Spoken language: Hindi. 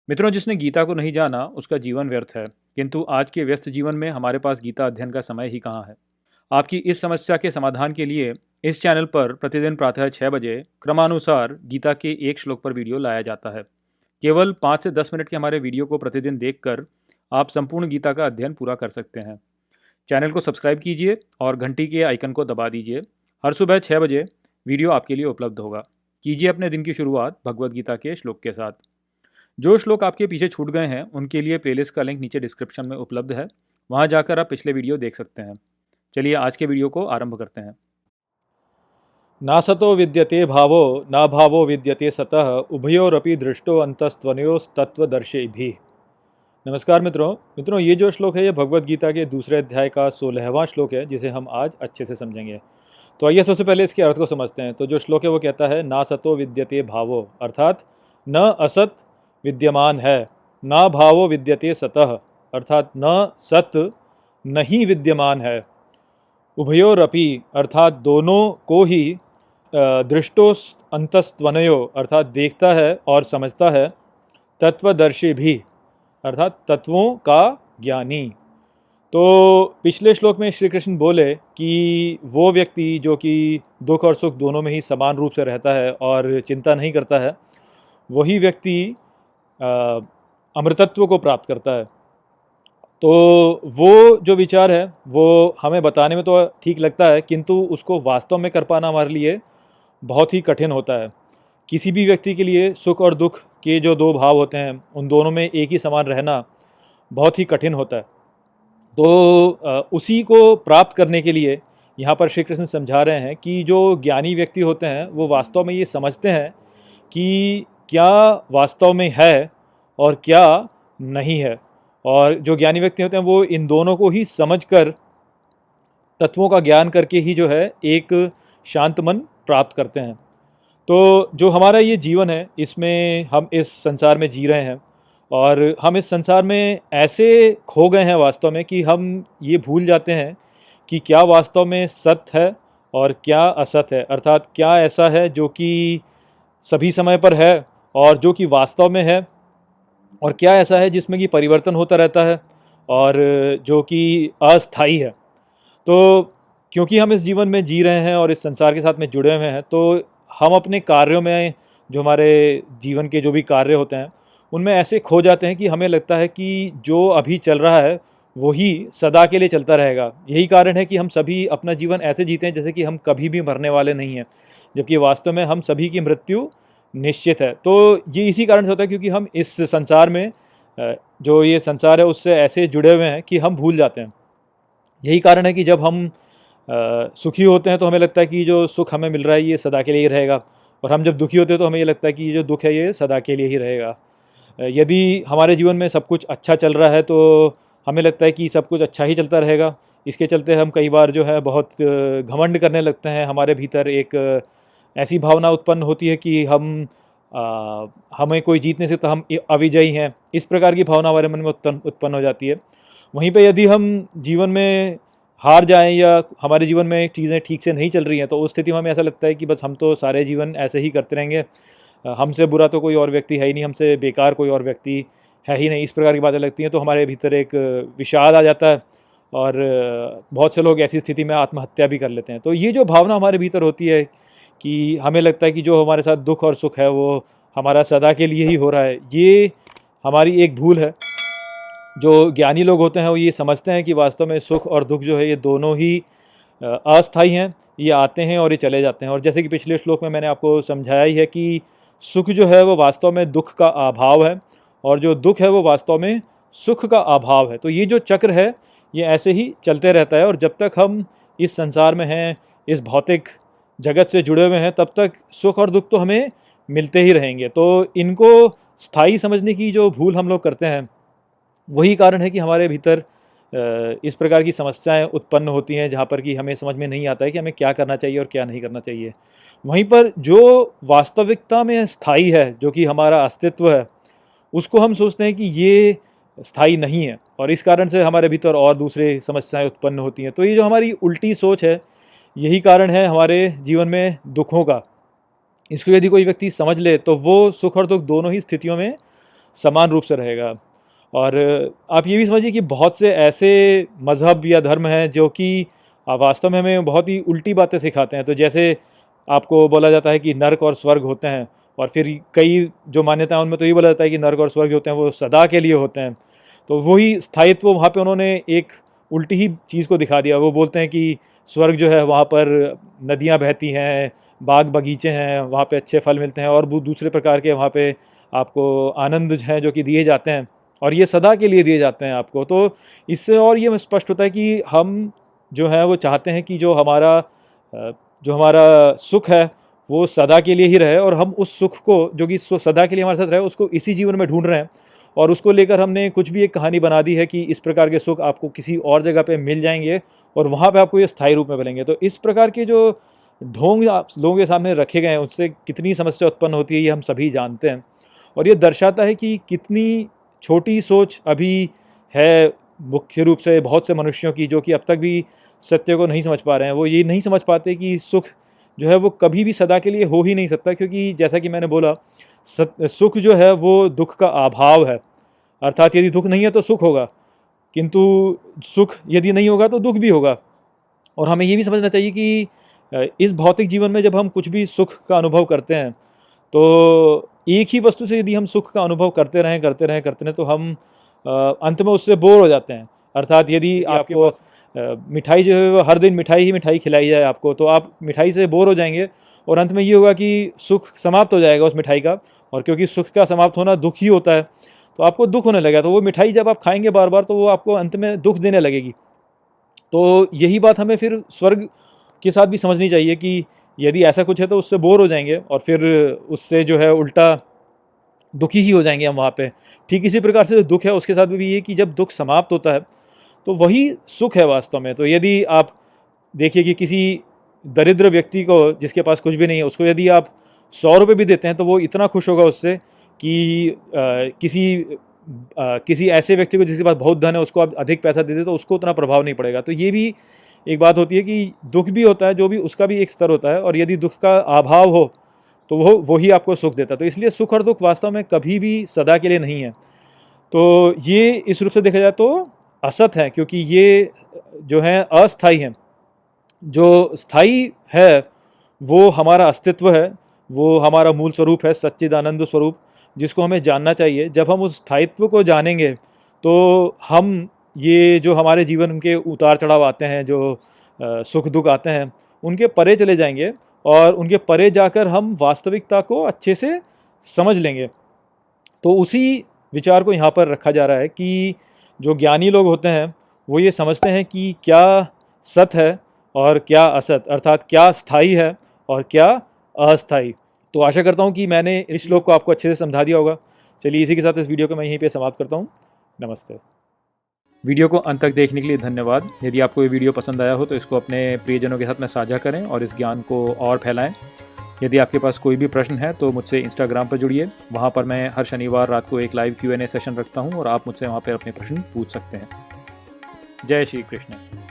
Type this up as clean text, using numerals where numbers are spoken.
मित्रों, जिसने गीता को नहीं जाना उसका जीवन व्यर्थ है। किंतु आज के व्यस्त जीवन में हमारे पास गीता अध्ययन का समय ही कहाँ है। आपकी इस समस्या के समाधान के लिए इस चैनल पर प्रतिदिन प्रातः 6 बजे क्रमानुसार गीता के एक श्लोक पर वीडियो लाया जाता है। केवल 5 से 10 मिनट के हमारे वीडियो को प्रतिदिन देखकर आप संपूर्ण गीता का अध्ययन पूरा कर सकते हैं। चैनल को सब्सक्राइब कीजिए और घंटी के आइकन को दबा दीजिए। हर सुबह 6 बजे वीडियो आपके लिए उपलब्ध होगा। कीजिए अपने दिन की शुरुआत भगवत गीता के श्लोक के साथ। जो श्लोक आपके पीछे छूट गए हैं उनके लिए प्लेलिस्ट का लिंक नीचे डिस्क्रिप्शन में उपलब्ध है। वहां जाकर आप पिछले वीडियो देख सकते हैं। चलिए आज के वीडियो को आरंभ करते हैं। ना सतो विद्यते भावो ना भावो विद्यते सतः उभयोरपि दृष्टो अंतस्त्वनयोस्तत्वदर्शिभिः। नमस्कार मित्रों, ये जो श्लोक है ये भगवत गीता के दूसरे अध्याय का 16वां श्लोक है, जिसे हम आज अच्छे से समझेंगे। तो आइए सबसे पहले इसके अर्थ को समझते हैं। तो जो श्लोक है वो कहता है ना सतो विद्यते भावो, अर्थात न असत विद्यमान है, ना भावो विद्यते सतः, अर्थात न सत नहीं विद्यमान है, उभयोरपि अर्थात दोनों को ही, दृष्टो अंतस्त्वनयो अर्थात देखता है और समझता है, तत्वदर्शी भी अर्थात तत्वों का ज्ञानी। तो पिछले श्लोक में श्री कृष्ण बोले कि वो व्यक्ति जो कि दुख और सुख दोनों में ही समान रूप से रहता है और चिंता नहीं करता है, वही व्यक्ति अमृतत्व को प्राप्त करता है। तो वो जो विचार है वो हमें बताने में तो ठीक लगता है, किंतु उसको वास्तव में कर पाना हमारे लिए बहुत ही कठिन होता है। किसी भी व्यक्ति के लिए सुख और दुख के जो दो भाव होते हैं उन दोनों में एक ही समान रहना बहुत ही कठिन होता है। तो उसी को प्राप्त करने के लिए यहाँ पर श्री कृष्ण समझा रहे हैं कि जो ज्ञानी व्यक्ति होते हैं वो वास्तव में ये समझते हैं कि क्या वास्तव में है और क्या नहीं है। और जो ज्ञानी व्यक्ति होते हैं वो इन दोनों को ही समझकर, तत्वों का ज्ञान करके ही जो है एक शांत मन प्राप्त करते हैं। तो जो हमारा ये जीवन है इसमें हम इस संसार में जी रहे हैं और हम इस संसार में ऐसे खो गए हैं वास्तव में कि हम ये भूल जाते हैं कि क्या वास्तव में सत्य है और क्या असत है, अर्थात क्या ऐसा है जो कि सभी समय पर है और जो कि वास्तव में है, और क्या ऐसा है जिसमें कि परिवर्तन होता रहता है और जो कि अस्थाई है। तो क्योंकि हम इस जीवन में जी रहे हैं और इस संसार के साथ में जुड़े हुए हैं, तो हम अपने कार्यों में, जो हमारे जीवन के जो भी कार्य होते हैं उनमें ऐसे खो जाते हैं कि हमें लगता है कि जो अभी चल रहा है वही सदा के लिए चलता रहेगा। यही कारण है कि हम सभी अपना जीवन ऐसे जीते हैं जैसे कि हम कभी भी मरने वाले नहीं हैं, जबकि वास्तव में हम सभी की मृत्यु निश्चित है। तो ये इसी कारण से होता है क्योंकि हम इस संसार में, जो ये संसार है उससे ऐसे जुड़े हुए हैं कि हम भूल जाते हैं। यही कारण है कि जब हम सुखी होते हैं तो हमें लगता है कि जो सुख हमें मिल रहा है ये सदा के लिए ही रहेगा, और हम जब दुखी होते हैं तो हमें ये लगता है कि ये जो दुख है ये सदा के लिए ही रहेगा। यदि हमारे जीवन में सब कुछ अच्छा चल रहा है तो हमें लगता है कि सब कुछ अच्छा ही चलता रहेगा। इसके चलते हम कई बार जो है बहुत घमंड करने लगते हैं। हमारे भीतर एक ऐसी भावना उत्पन्न होती है कि हमें कोई जीत नहीं सकता, हम अविजयी हैं, इस प्रकार की भावना हमारे मन में उत्पन्न हो जाती है। वहीं पे यदि हम जीवन में हार जाएं या हमारे जीवन में चीज़ें ठीक से नहीं चल रही हैं तो उस स्थिति में हमें ऐसा लगता है कि बस हम तो सारे जीवन ऐसे ही करते रहेंगे, हमसे बुरा तो कोई और व्यक्ति है ही नहीं, हमसे बेकार कोई और व्यक्ति है ही नहीं, इस प्रकार की बातें लगती हैं। तो हमारे भीतर एक विषाद आ जाता है और बहुत से लोग ऐसी स्थिति में आत्महत्या भी कर लेते हैं। तो ये जो भावना हमारे भीतर होती है कि हमें लगता है कि जो हमारे साथ दुख और सुख है वो हमारा सदा के लिए ही हो रहा है, ये हमारी एक भूल है। जो ज्ञानी लोग होते हैं वो ये समझते हैं कि वास्तव में सुख और दुख जो है ये दोनों ही अस्थाई हैं, ये आते हैं और ये चले जाते हैं। और जैसे कि पिछले श्लोक में मैंने आपको समझाया ही है कि सुख जो है वो वास्तव में दुख का अभाव है और जो दुख है वो वास्तव में सुख का अभाव है। तो ये जो चक्र है ये ऐसे ही चलते रहता है और जब तक हम इस संसार में हैं, इस भौतिक जगत से जुड़े हुए हैं, तब तक सुख और दुख तो हमें मिलते ही रहेंगे। तो इनको स्थायी समझने की जो भूल हम लोग करते हैं वही कारण है कि हमारे भीतर इस प्रकार की समस्याएं उत्पन्न होती हैं, जहाँ पर कि हमें समझ में नहीं आता है कि हमें क्या करना चाहिए और क्या नहीं करना चाहिए। वहीं पर जो वास्तविकता में स्थायी है, जो कि हमारा अस्तित्व है, उसको हम सोचते हैं कि ये स्थायी नहीं है और इस कारण से हमारे भीतर और दूसरे समस्याएं उत्पन्न होती हैं। तो ये जो हमारी उल्टी सोच है यही कारण है हमारे जीवन में दुखों का। इसको यदि कोई व्यक्ति समझ ले तो वो सुख और दुख दोनों ही स्थितियों में समान रूप से रहेगा। और आप ये भी समझिए कि बहुत से ऐसे मज़हब या धर्म हैं जो कि वास्तव में हमें बहुत ही उल्टी बातें सिखाते हैं। तो जैसे आपको बोला जाता है कि नर्क और स्वर्ग होते हैं, और फिर कई जो मान्यताएं उनमें तो ये बोला जाता है कि नर्क और स्वर्ग जो होते हैं वो सदा के लिए होते हैं। तो वही स्थायित्व वहाँ पे उन्होंने एक उल्टी ही चीज़ को दिखा दिया। वो बोलते हैं कि स्वर्ग जो है वहाँ पर नदियाँ बहती हैं, बाग बगीचे हैं, वहाँ पे अच्छे फल मिलते हैं और दूसरे प्रकार के वहाँ पे आपको आनंद हैं जो कि दिए जाते हैं, और ये सदा के लिए दिए जाते हैं आपको। तो इससे और ये स्पष्ट होता है कि हम जो है वो चाहते हैं कि जो हमारा सुख है वो सदा के लिए ही रहे, और हम उस सुख को जो कि सदा के लिए हमारे साथ रहे उसको इसी जीवन में ढूंढ रहे हैं। और उसको लेकर हमने कुछ भी एक कहानी बना दी है कि इस प्रकार के सुख आपको किसी और जगह पे मिल जाएंगे और वहाँ पे आपको ये स्थायी रूप में मिलेंगे। तो इस प्रकार के जो ढोंग आप लोगों के सामने रखे गए हैं उससे कितनी समस्या उत्पन्न होती है ये हम सभी जानते हैं। और ये दर्शाता है कि कितनी छोटी सोच अभी है मुख्य रूप से बहुत से मनुष्यों की, जो कि अब तक भी सत्य को नहीं समझ पा रहे हैं। वो ये नहीं समझ पाते कि सुख जो है वो कभी भी सदा के लिए हो ही नहीं सकता, क्योंकि जैसा कि मैंने बोला सुख जो है वो दुख का अभाव है। अर्थात यदि दुख नहीं है तो सुख होगा, किंतु सुख यदि नहीं होगा तो दुख भी होगा। और हमें ये भी समझना चाहिए कि इस भौतिक जीवन में जब हम कुछ भी सुख का अनुभव करते हैं तो एक ही वस्तु से यदि हम सुख का अनुभव करते रहें तो हम अंत में उससे बोर हो जाते हैं। अर्थात यदि आपको मिठाई जो है वो हर दिन मिठाई ही मिठाई खिलाई जाए आपको, तो आप मिठाई से बोर हो जाएंगे और अंत में ये होगा कि सुख समाप्त हो जाएगा उस मिठाई का। और क्योंकि सुख का समाप्त होना दुख ही होता है, तो आपको दुख होने लगेगा। तो वो मिठाई जब आप खाएंगे बार बार तो वो आपको अंत में दुख देने लगेगी। तो यही बात हमें फिर स्वर्ग के साथ भी समझनी चाहिए कि यदि ऐसा कुछ है तो उससे बोर हो जाएंगे और फिर उससे जो है उल्टा दुखी ही हो जाएंगे हम वहाँ पे। ठीक इसी प्रकार से जो दुख है उसके साथ भी ये कि जब दुख समाप्त होता है तो वही सुख है वास्तव में। तो यदि आप देखिए कि किसी दरिद्र व्यक्ति को जिसके पास कुछ भी नहीं है, उसको यदि आप 100 रुपये भी देते हैं तो वो इतना खुश होगा उससे कि किसी ऐसे व्यक्ति को जिसके पास बहुत धन है उसको आप अधिक पैसा दे दें तो उसको उतना प्रभाव नहीं पड़ेगा। तो ये भी एक बात होती है कि दुख भी होता है, जो भी उसका भी एक स्तर होता है, और यदि दुख का अभाव हो तो वही आपको सुख देता है। तो इसलिए सुख और दुख वास्तव में कभी भी सदा के लिए नहीं है। तो ये इस रूप से देखा जाए तो असत है, क्योंकि ये जो है अस्थाई हैं। जो स्थायी है वो हमारा अस्तित्व है, वो हमारा मूल स्वरूप है, सच्चिदानंद स्वरूप, जिसको हमें जानना चाहिए। जब हम उस स्थायित्व को जानेंगे तो हम ये जो हमारे जीवन के उतार चढ़ाव आते हैं, जो सुख दुख आते हैं, उनके परे चले जाएंगे और उनके परे जाकर हम वास्तविकता को अच्छे से समझ लेंगे। तो उसी विचार को यहाँ पर रखा जा रहा है कि जो ज्ञानी लोग होते हैं वो ये समझते हैं कि क्या सत है और क्या असत, अर्थात क्या स्थायी है और क्या अस्थायी। तो आशा करता हूँ कि मैंने इस श्लोक को आपको अच्छे से समझा दिया होगा। चलिए इसी के साथ इस वीडियो को मैं यहीं पे समाप्त करता हूँ। नमस्ते। वीडियो को अंत तक देखने के लिए धन्यवाद। यदि आपको ये वीडियो पसंद आया हो तो इसको अपने प्रियजनों के साथ में साझा करें और इस ज्ञान को और फैलाएं। यदि आपके पास कोई भी प्रश्न है तो मुझसे इंस्टाग्राम पर जुड़िए। वहाँ पर मैं हर शनिवार रात को एक लाइव Q&A सेशन रखता हूँ और आप मुझसे वहाँ पर अपने प्रश्न पूछ सकते हैं। जय श्री कृष्ण।